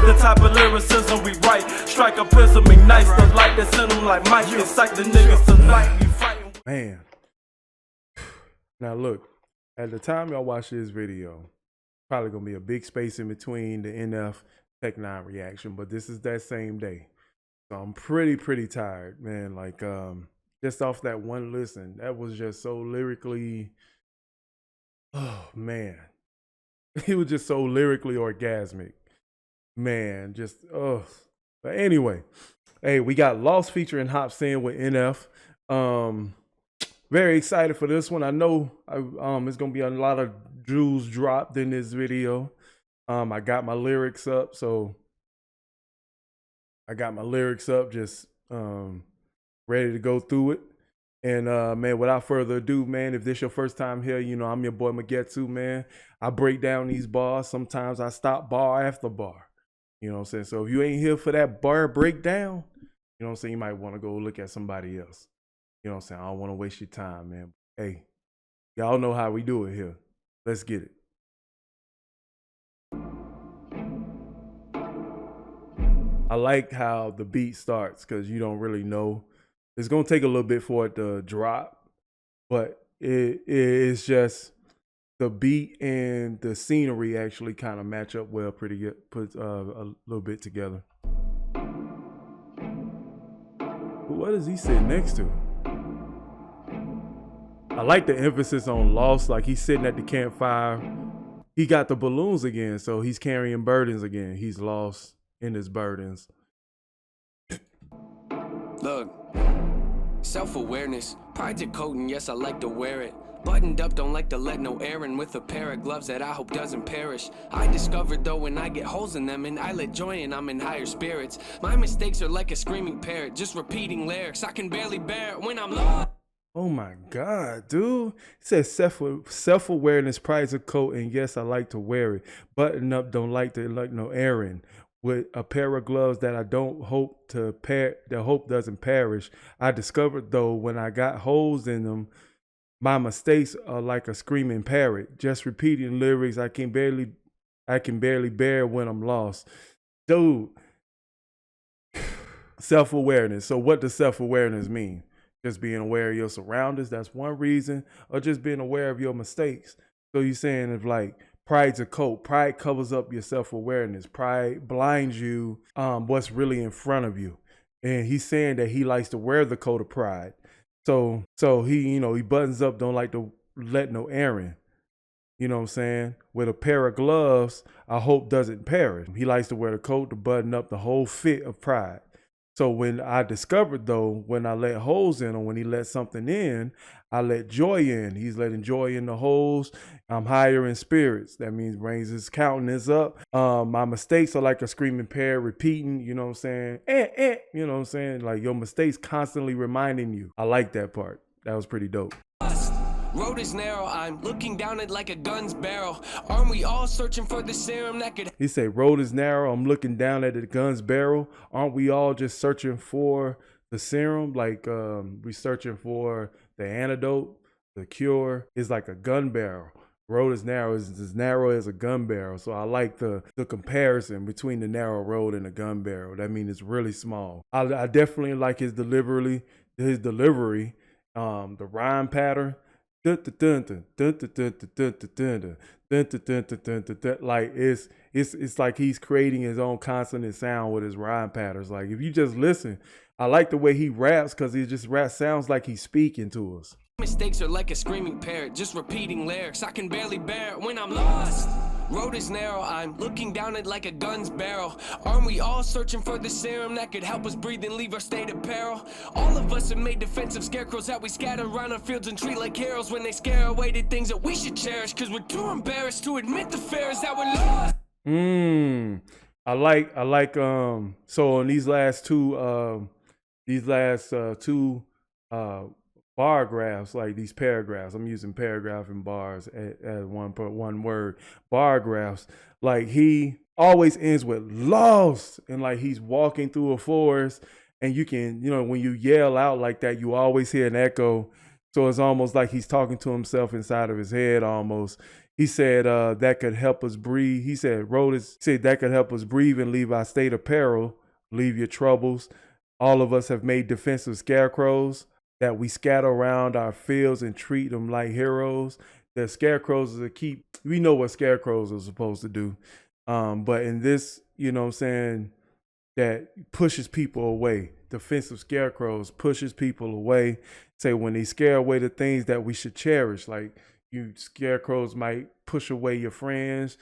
The type of lyricism we write, strike a pistol, ignites the light that send them like Mike, incite the niggas to fight. We fighting. Man. Now look, at the time y'all watch this video, probably gonna be a big space in between the NF Tech 9 reaction, but this is that same day. So I'm pretty tired, man. Like just off that one listen, that was just so lyrically, oh man. He was just so lyrically orgasmic. Man, just But anyway, hey, we got Lost featuring Hopsin with NF. Very excited for this one. I know it's gonna be a lot of jewels dropped in this video. I got my lyrics up, so just ready to go through it. And man, without further ado, man, if this your first time here, you know, I'm your boy Magetsu, man. I break down these bars. Sometimes I stop bar after bar. You know what I'm saying? So if you ain't here for that bar breakdown, you know what I'm saying, you might want to go look at somebody else. You know what I'm saying? I don't want to waste your time, man. Hey, y'all know how we do it here. Let's get it. I like how the beat starts because you don't really know. It's going to take a little bit for it to drop, but it's just the beat and the scenery actually kind of match up well, pretty good, put a little bit together. What is he sitting next to? I like the emphasis on lost, like he's sitting at the campfire. He got the balloons again, so he's carrying burdens again. He's lost in his burdens. Look, self-awareness, pride's a coat and yes, I like to wear it. Buttoned up, don't like to let no air in with a pair of gloves that I hope doesn't perish. I discovered though when I get holes in them and I let joy in, I'm in higher spirits. My mistakes are like a screaming parrot, just repeating lyrics. I can barely bear it when I'm lost. Oh my God, dude. It says self-awareness, pride's a coat, and yes, I like to wear it. Button up, don't like to let no air in. With a pair of gloves that I don't hope to hope doesn't perish. I discovered though when I got holes in them, my mistakes are like a screaming parrot, just repeating lyrics I can barely bear when I'm lost. Dude, self-awareness. So what does self-awareness mean? Just being aware of your surroundings, that's one reason, or just being aware of your mistakes. So you're saying if like pride's a coat, pride covers up your self-awareness. Pride blinds you what's really in front of you. And he's saying that he likes to wear the coat of pride. So he, you know, he buttons up, don't like to let no air in. You know what I'm saying? With a pair of gloves, I hope doesn't perish. He likes to wear the coat to button up the whole fit of pride. So when I discovered though, when I let holes in, or when he let something in, I let joy in. He's letting joy in the holes. I'm higher in spirits. That means brings his countenance up. My mistakes are like a screaming parrot repeating, you know what I'm saying? You know what I'm saying? Like your mistakes constantly reminding you. I like that part. That was pretty dope. Road is narrow, I'm looking down it like a gun's barrel. Aren't we all searching for the serum that could... He said, road is narrow, I'm looking down at the gun's barrel. Aren't we all just searching for the serum? Like we searching for the antidote, the cure. Is like a gun barrel. Road is narrow, is as narrow as a gun barrel. So I like the comparison between the narrow road and the gun barrel. That means it's really small. I definitely like his delivery, the rhyme pattern. Like it's like he's creating his own consonant sound with his rhyme patterns. Like if you just listen, I like the way he raps because he just sounds like he's speaking to us. Mistakes are like a screaming parrot, just repeating lyrics. I can barely bear it when I'm lost. Road is narrow, I'm looking down it like a gun's barrel. Aren't we all searching for the serum that could help us breathe and leave our state of peril? All of us have made defensive scarecrows that we scatter around our fields and treat like heroes when they scare away the things that we should cherish, cause we're too embarrassed to admit the fear is that we're lost. I like so on these last two bar graphs, like these paragraphs, I'm using paragraph and bars as one word, bar graphs, like he always ends with lost, and like he's walking through a forest, and you can, you know, when you yell out like that, you always hear an echo. So it's almost like he's talking to himself inside of his head almost. He said that could help us breathe. He said, said that could help us breathe and leave our state of peril, leave your troubles. All of us have made defensive scarecrows that we scatter around our fields and treat them like heroes. The scarecrows are we know what scarecrows are supposed to do. But in this, you know what I'm saying, that pushes people away. Defensive scarecrows pushes people away. Say when they scare away the things that we should cherish, like scarecrows might push away your friends,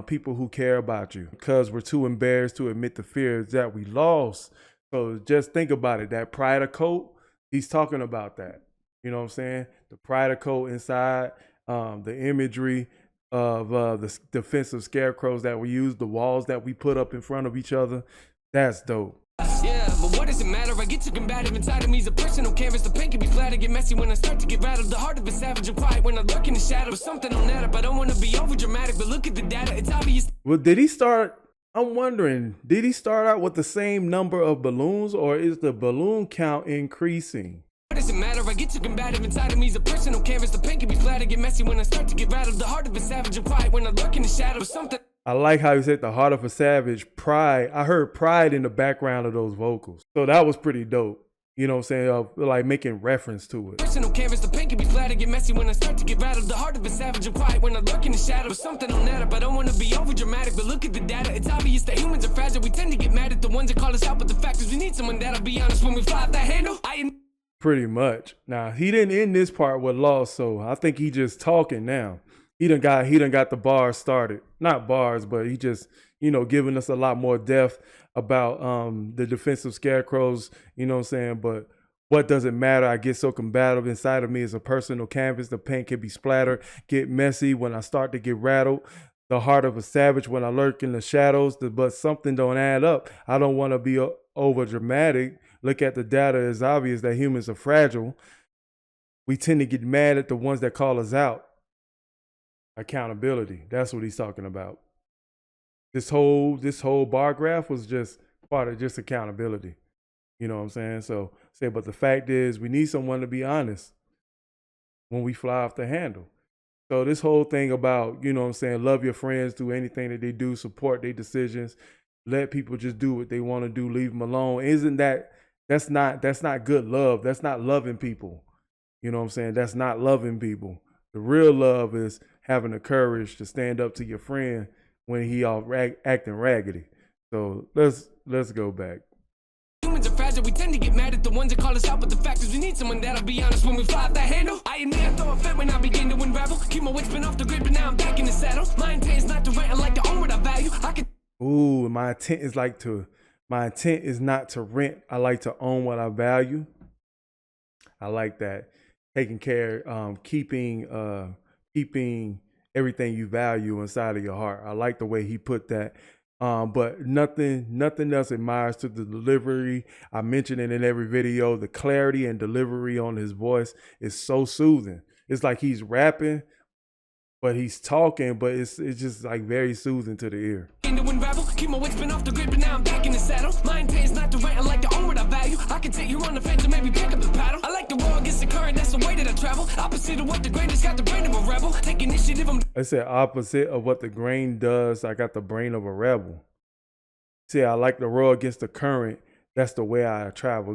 people who care about you, because we're too embarrassed to admit the fears that we lost. So just think about it. That pride of coat, he's talking about that. You know what I'm saying? The pride of coat inside, the imagery of the defensive scarecrows that we use, the walls that we put up in front of each other. That's dope. Yeah, but what does it matter? I get too combative inside of me. Is a personal canvas. The pain can be flat. I get messy when I start to get rattled. The heart of a savage and quiet when I lurk in the shadow. Something on that up. I don't want to be over dramatic, but look at the data. It's obvious. Well, I'm wondering, did he start out with the same number of balloons, or is the balloon count increasing? What does it matter? I get too combative inside of me. Is a personal canvas. The pain can be flat. I get messy when I start to get rattled. The heart of a savage and quiet when I lurk in the shadow. Something. I like how he said the heart of a savage, pride. I heard pride in the background of those vocals. So that was pretty dope. You know what I'm saying? Like making reference to it. Personal canvas, the pain can be flat. I get messy when I start to get rattled. The heart of a savage and quiet when I lurk in the shadow. Something on that up. I don't want to be over dramatic, but look at the data. It's obvious that humans are fragile. We tend to get mad at the ones that call us out, but the fact is we need someone that'll be honest when we fly off that handle. Pretty much. Now, he didn't end this part with lost, so I think he just talking now. He done got the bars started. Not bars, but he just, giving us a lot more depth about the defensive scarecrows, you know what I'm saying? But what does it matter? I get so combative inside of me as a personal canvas. The paint can be splattered, get messy when I start to get rattled. The heart of a savage when I lurk in the shadows, but something don't add up. I don't want to be over dramatic. Look at the data. It's obvious that humans are fragile. We tend to get mad at the ones that call us out. Accountability. That's what he's talking about. This whole bar graph was just part of just accountability. You know what I'm saying? But the fact is we need someone to be honest when we fly off the handle. So this whole thing about, you know what I'm saying, love your friends, do anything that they do, support their decisions, let people just do what they want to do, leave them alone. That's not good love. That's not loving people. You know what I'm saying? That's not loving people. The real love is having the courage to stand up to your friend when he all acting raggedy. So let's go back. Humans are fragile, we tend to get mad at the ones that call us out, but the fact is we need someone that'll be honest when we fly off that handle. I admit I throw a fit when I begin to unravel. Keep my weight spin off the grid, but now I'm back in the saddle. My intent is not to rent, I like to own what I value. Ooh, my intent is not to rent. I like to own what I value. I like that. Taking care, keeping everything you value inside of your heart. I like the way he put that. But nothing else admires to the delivery. I mentioned it in every video. The clarity and delivery on his voice is so soothing. It's like he's rapping, but he's talking, but it's just like very soothing to the ear. Keep my weight spin off the grid, but now I'm back in the saddle. My intent is not to rent, I like to own what I value. I can take you on the fence and maybe pick up the paddle. I like to roll against the current, that's the way that I travel. Opposite of what the grain has got the brain of a rebel. Take initiative, I said opposite of what the grain does, I got the brain of a rebel. See, I like to roll against the current. That's the way I travel.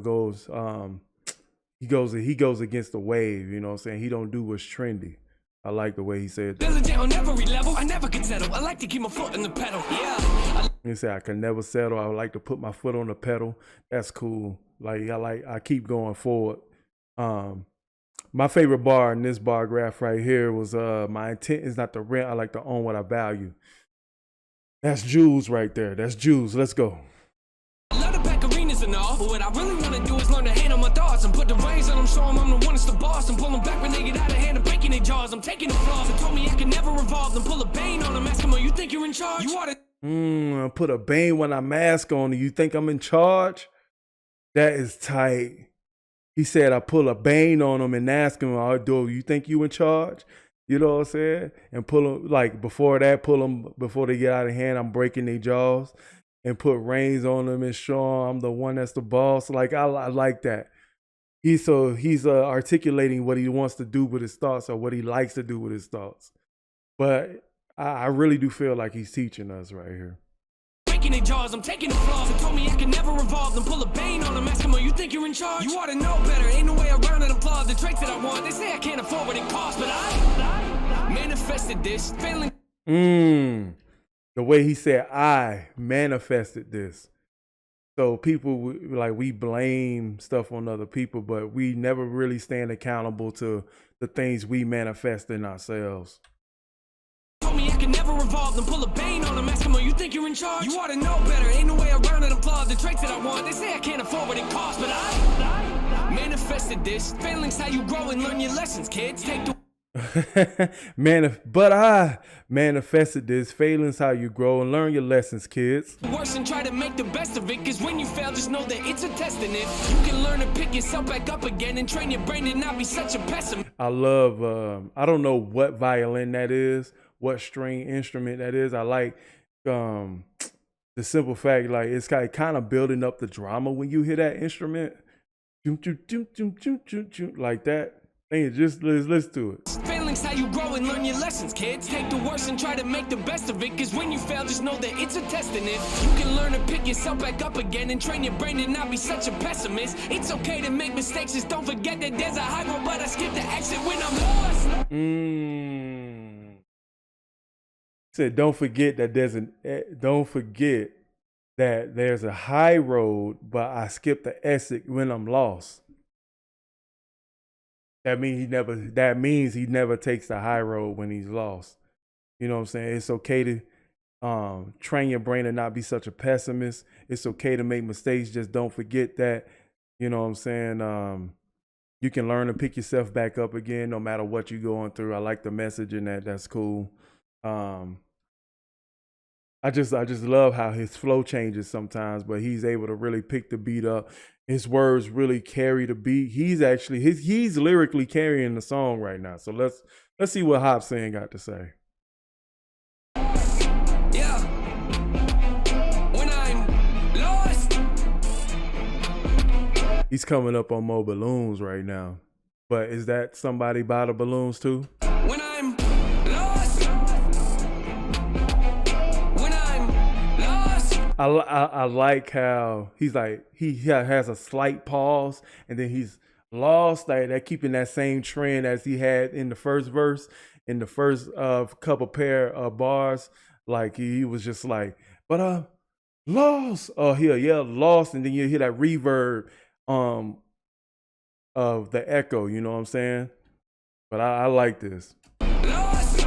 He goes against the wave, you know what I'm saying? He don't do what's trendy. I like the way he said that. Diligent on every level, I never can settle. I like to keep my foot in the pedal. Yeah. He said I can never settle. I would like to put my foot on the pedal. That's cool. I keep going forward. My favorite bar in this bar graph right here was my intent is not to rent. I like to own what I value. That's Jules right there. That's Jules. Let's go. And all, but what I really want to do is learn to handle my thoughts and put the reins on them, show them I'm the one that's the boss, and pull them back when they get out of hand and breaking their jaws. I'm taking the flaws and told me I can never revolve, then pull a bane on them, ask them, oh, you think you're in charge? You ought to put a bane when I mask on. You think I'm in charge? That is tight. He said I pull a bane on them and ask him, oh, dude, you think you in charge? You know what I'm saying? And pull them, like before that, pull them before they get out of hand, I'm breaking their jaws. And put reins on them and show I'm the one that's the boss. Like I like that. He's articulating what he wants to do with his thoughts or what he likes to do with his thoughts. But I really do feel like he's teaching us right here. Breaking their jaws, I'm taking the flaws. They told me I can never revolve them. Pull a bane on them, ask them, you think you're in charge? You ought to know better, ain't no way around it. Applaud the traits that I want. They say I can't afford what it costs, but I manifested this, failing. The way he said, I manifested this. So people, like, we blame stuff on other people, but we never really stand accountable to the things we manifest in ourselves. Told me I can never revolve them. Pull a bane on them, ask them, you think you're in charge? You ought to know better, ain't no way around it. Applaud the traits that I want. They say I can't afford what it costs, but I manifested this. Failing's how you grow and learn your lessons, kids. Take the But I manifested this. Failing's how you grow and learn your lessons, kids. worse and try to make the best of it, cause when you fail, just know that it's a test in it. You can learn to pick yourself back up again and train your brain to not be such a pessimist. I love, I don't know what violin that is, what string instrument that is. I like the simple fact, like, it's kind of building up the drama when you hear that instrument. Like that. Hey, just listen to it. Failing's how you grow and learn your lessons, kids. Take the worst and try to make the best of it, cause when you fail, just know that it's a test in it. You can learn to pick yourself back up again and train your brain to not be such a pessimist. It's okay to make mistakes, just don't forget that there's a high road, but I skip the exit when I'm lost. Said, don't forget that there's a high road, but I skip the exit when I'm lost. That means he never takes the high road when he's lost. You know what I'm saying? It's okay to train your brain to not be such a pessimist. It's okay to make mistakes. Just don't forget that. You know what I'm saying? You can learn to pick yourself back up again no matter what you're going through. I like the message in that. That's cool. I just love how his flow changes sometimes, but he's able to really pick the beat up. His words really carry the beat. He's lyrically carrying the song right now. So let's see what Hopsin got to say. Yeah. When I'm lost. He's coming up on more balloons right now. But is that somebody by the balloons too? When I'm lost. When I'm lost. I like how he's like, he has a slight pause and then he's lost. Like that, keeping that same trend as he had in the first verse, in the first couple pair of bars. Like he was just like, but lost. Oh, he'll yell lost, and then you hear that reverb of the echo. You know what I'm saying? But I like this. Lost.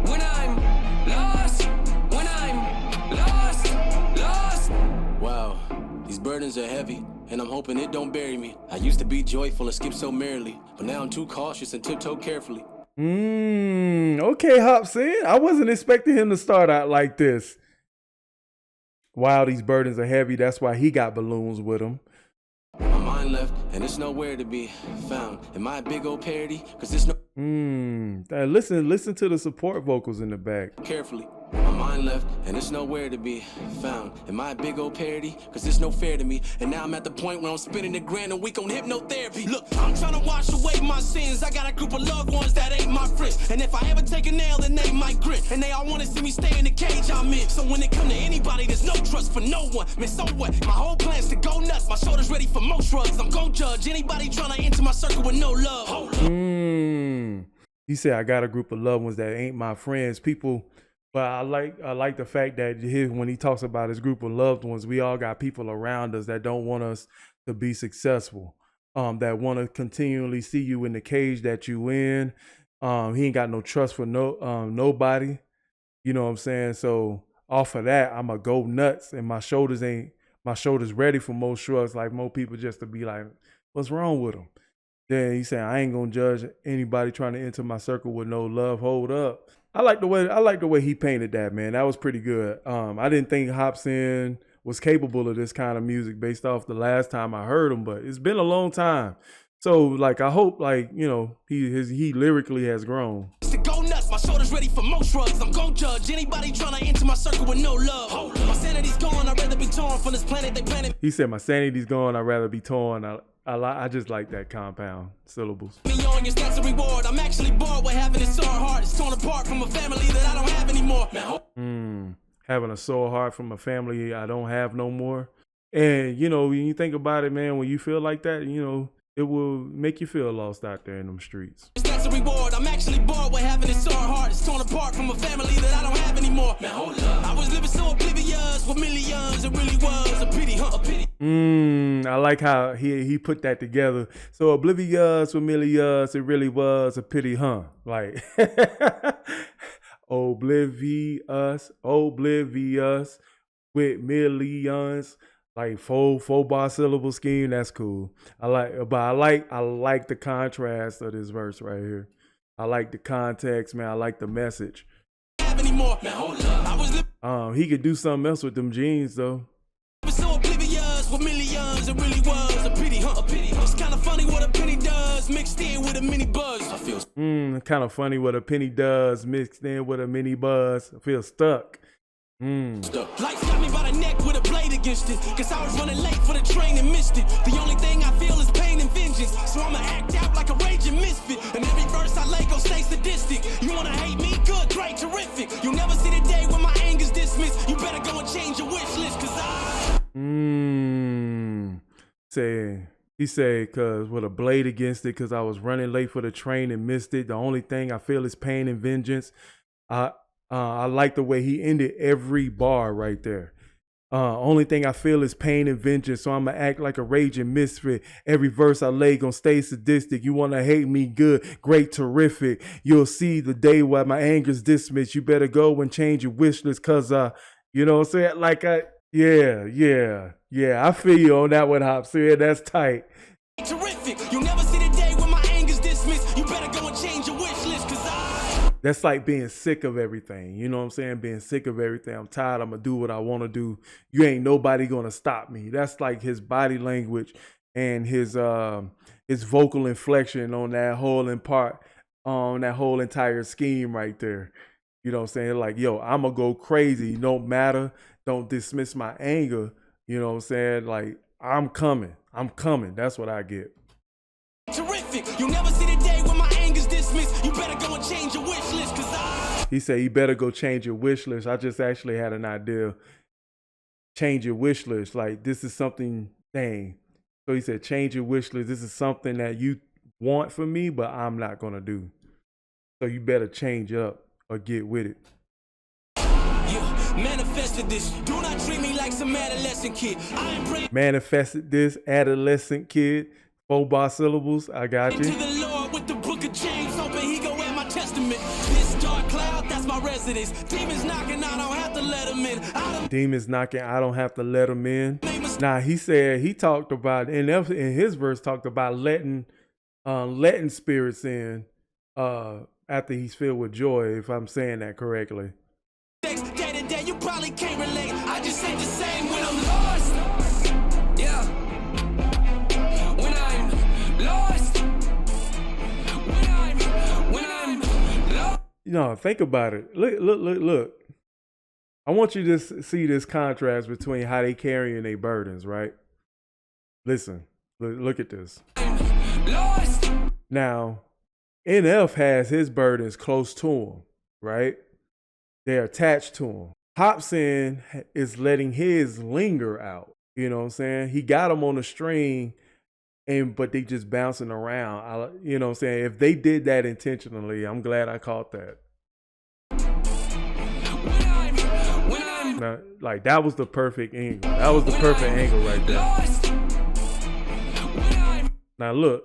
When I'm lost. When I'm lost. Lost. Wow, these burdens are heavy, and I'm hoping it don't bury me. I used to be joyful and skip so merrily, but now I'm too cautious and tiptoe carefully. Okay, Hopsin. I wasn't expecting him to start out like this. Wow, these burdens are heavy. That's why he got balloons with him. My mind left, and it's nowhere to be found. Am I a big old parody? Cause there's no Listen to the support vocals in the back. Carefully. My mind left, and it's nowhere to be found. Am I a big old parody? Cause it's no fair to me. And now I'm at the point where I'm spending $1,000 a week on hypnotherapy. Look, I'm trying to wash away my sins. I got a group of loved ones that ain't my friends. And if I ever take a nail, then they might grit. And they all wanna see me stay in the cage I'm in. So when it come to anybody, there's no trust for no one. Man, so what? My whole plan's to go nuts. My shoulder's ready for most drugs. I'm gon' judge anybody trying to enter my circle with no love. Hold up. He said, I got a group of loved ones that ain't my friends. People, but I like the fact that when he talks about his group of loved ones, we all got people around us that don't want us to be successful, that want to continually see you in the cage that you in. He ain't got no trust for nobody. You know what I'm saying? So off of that, I'ma go nuts, and my shoulders ready for more shrugs, like more people just to be like, what's wrong with them? Then he said, I ain't gonna judge anybody trying to enter my circle with no love. Hold up. I like the way he painted that, man. That was pretty good. I didn't think Hopsin was capable of this kind of music based off the last time I heard him, but it's been a long time. So like, I hope, like, you know, he lyrically has grown. To go nuts, my shoulders ready for most drugs. I'm gon' judge anybody trying to enter my circle with no love. My sanity's gone, I'd rather be torn from this planet they planted. He said, my sanity's gone, I'd rather be torn I just like that compound syllables. Me on your stats of reward. I'm actually bored with having this sore heart. It's torn apart from a family that I don't have anymore. Having a sore heart from a family I don't have no more. And, you know, when you think about it, man, when you feel like that, you know, it will make you feel lost out there in them streets. That's a reward. I'm actually bored with having this sore heart. It's torn apart from a family that I don't have anymore. Man, hold up. I was living so oblivious with millions. It really was a pity, huh? A pity. I like how he put that together. So oblivious with millions, it really was a pity, huh? Like oblivious with millions. Like four bar syllable scheme, that's cool. I like the contrast of this verse right here. I like the context, man. I like the message. Anymore. Man, hold up. I was He could do something else with them jeans though. so oblivious with millions. It really was a pity, huh? A pity. It's kind of funny what a penny does mixed in with a mini buzz. I feel Kind of funny what a penny does mixed in with a mini buzz. I feel stuck. Life got me by the neck with a blade against it. Cause I was running late for the train and missed it. The only thing I feel is pain and vengeance. So I'ma act out like a raging misfit. And every verse I lay gon' stay sadistic. You wanna hate me? Good, great, terrific. You'll never see the day when my anger's dismissed. You better go and change your wish list. Cause He said, cause with a blade against it, cause I was running late for the train and missed it. The only thing I feel is pain and vengeance. I like the way he ended every bar right there. Only thing I feel is pain and vengeance, so I'ma act like a raging misfit. Every verse I lay gon' stay sadistic. You wanna hate me? Good, great, terrific. You'll see the day where my anger's dismissed. You better go and change your wish list, cause you know what I'm saying? Like yeah. I feel you on that one, Hopsin. That's tight. terrific. You'll never see the day when my anger's dismissed. You better go and change your wish list. Cause That's like being sick of everything. You know what I'm saying? Being sick of everything. I'm tired. I'm going to do what I want to do. You ain't nobody going to stop me. That's like his body language and his vocal inflection on that whole that whole entire scheme right there. You know what I'm saying? Like, yo, I'm going to go crazy. No matter. Don't dismiss my anger. You know what I'm saying? Like, I'm coming. That's what I get. terrific. You'll never see the day when my anger's dismissed. You better go and change your wish list. Cause He said, you better go change your wish list. I just actually had an idea. Change your wish list. Like, this is something, dang. So he said, change your wish list. This is something that you want from me, but I'm not going to do. So you better change up or get with it. manifested this. Do not treat me like some adolescent kid. I am praying Manifested this, adolescent kid. 4 bar syllables. I got to you. the Lord with the book of James open. He go at my testament. This dark cloud, that's my residence. Demons knocking, I don't have to let them in. Demons knocking, I don't have to let them in. Now he said he talked about in his verse talked about letting spirits in after he's filled with joy, if I'm saying that correctly. Day to day, you probably can't relate. I just ain't the same when I'm lost. Yeah. When I'm lost. When I'm lost. You know, think about it. Look. I want you to see this contrast between how they carrying their burdens, right? Listen, look at this. Lost. Now, NF has his burdens close to him, right? They're attached to him. Hopsin is letting his linger out. You know what I'm saying? He got them on the string, but they just bouncing around. You know what I'm saying? If they did that intentionally, I'm glad I caught that. Now, like, that was the perfect angle. That was the perfect angle right there. Now look,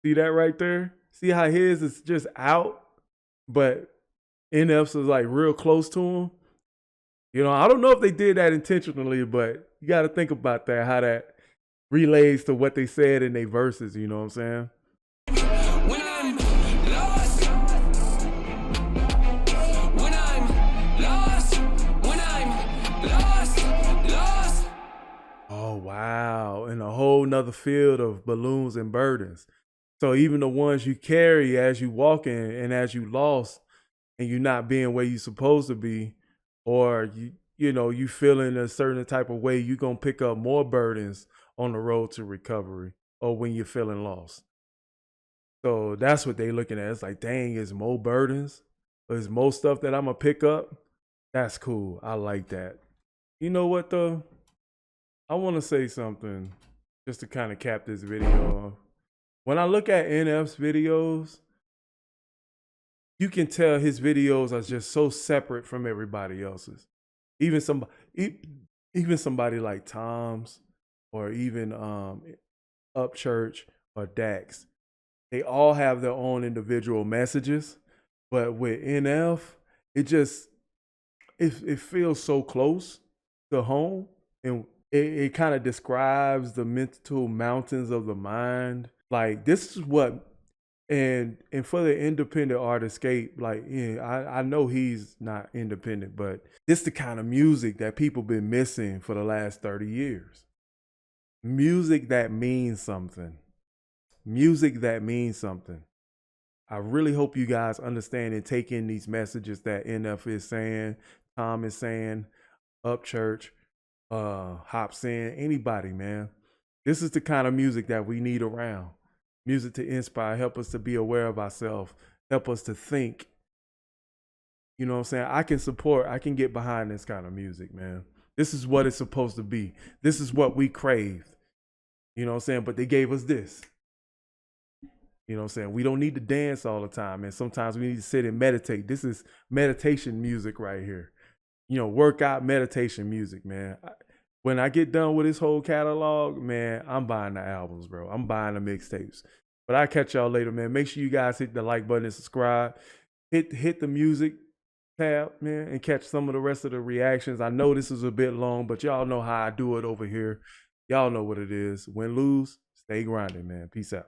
see that right there? See how his is just out, but NF's is like real close to him? You know, I don't know if they did that intentionally, but you got to think about that, how that relates to what they said in their verses, you know what I'm saying? When I'm lost. When I'm lost. When I'm lost. Oh, wow. In a whole nother field of balloons and burdens. So even the ones you carry as you walking and as you lost and you not being where you supposed to be, or you feeling a certain type of way, you going to pick up more burdens on the road to recovery or when you're feeling lost. So that's what they looking at. It's like, dang, is more burdens? Or is more stuff that I'm gonna pick up? That's cool. I like that. You know what though? I want to say something just to kind of cap this video off. When I look at NF's videos, you can tell his videos are just so separate from everybody else's. Even somebody like Tom's, or even Upchurch or Dax. They all have their own individual messages, but with NF, it feels so close to home, and it kind of describes the mental mountains of the mind. Like, this is what, and for the independent artist, Escape, like, yeah, I know he's not independent, but this the kind of music that people been missing for the last 30 years. Music that means something. Music that means something. I really hope you guys understand and take in these messages that NF is saying, Tom is saying, Upchurch, Hopsin, anybody, man. This is the kind of music that we need around. Music to inspire, help us to be aware of ourselves, help us to think. You know what I'm saying? I can get behind this kind of music, man. This is what it's supposed to be. This is what we craved. You know what I'm saying? But they gave us this. You know what I'm saying? We don't need to dance all the time, and sometimes we need to sit and meditate. This is meditation music right here. You know, workout meditation music, man. When I get done with this whole catalog, man, I'm buying the albums, bro. I'm buying the mixtapes. But I'll catch y'all later, man. Make sure you guys hit the like button and subscribe. Hit the music tab, man, and catch some of the rest of the reactions. I know this is a bit long, but y'all know how I do it over here. Y'all know what it is. Win, lose, stay grinding, man. Peace out.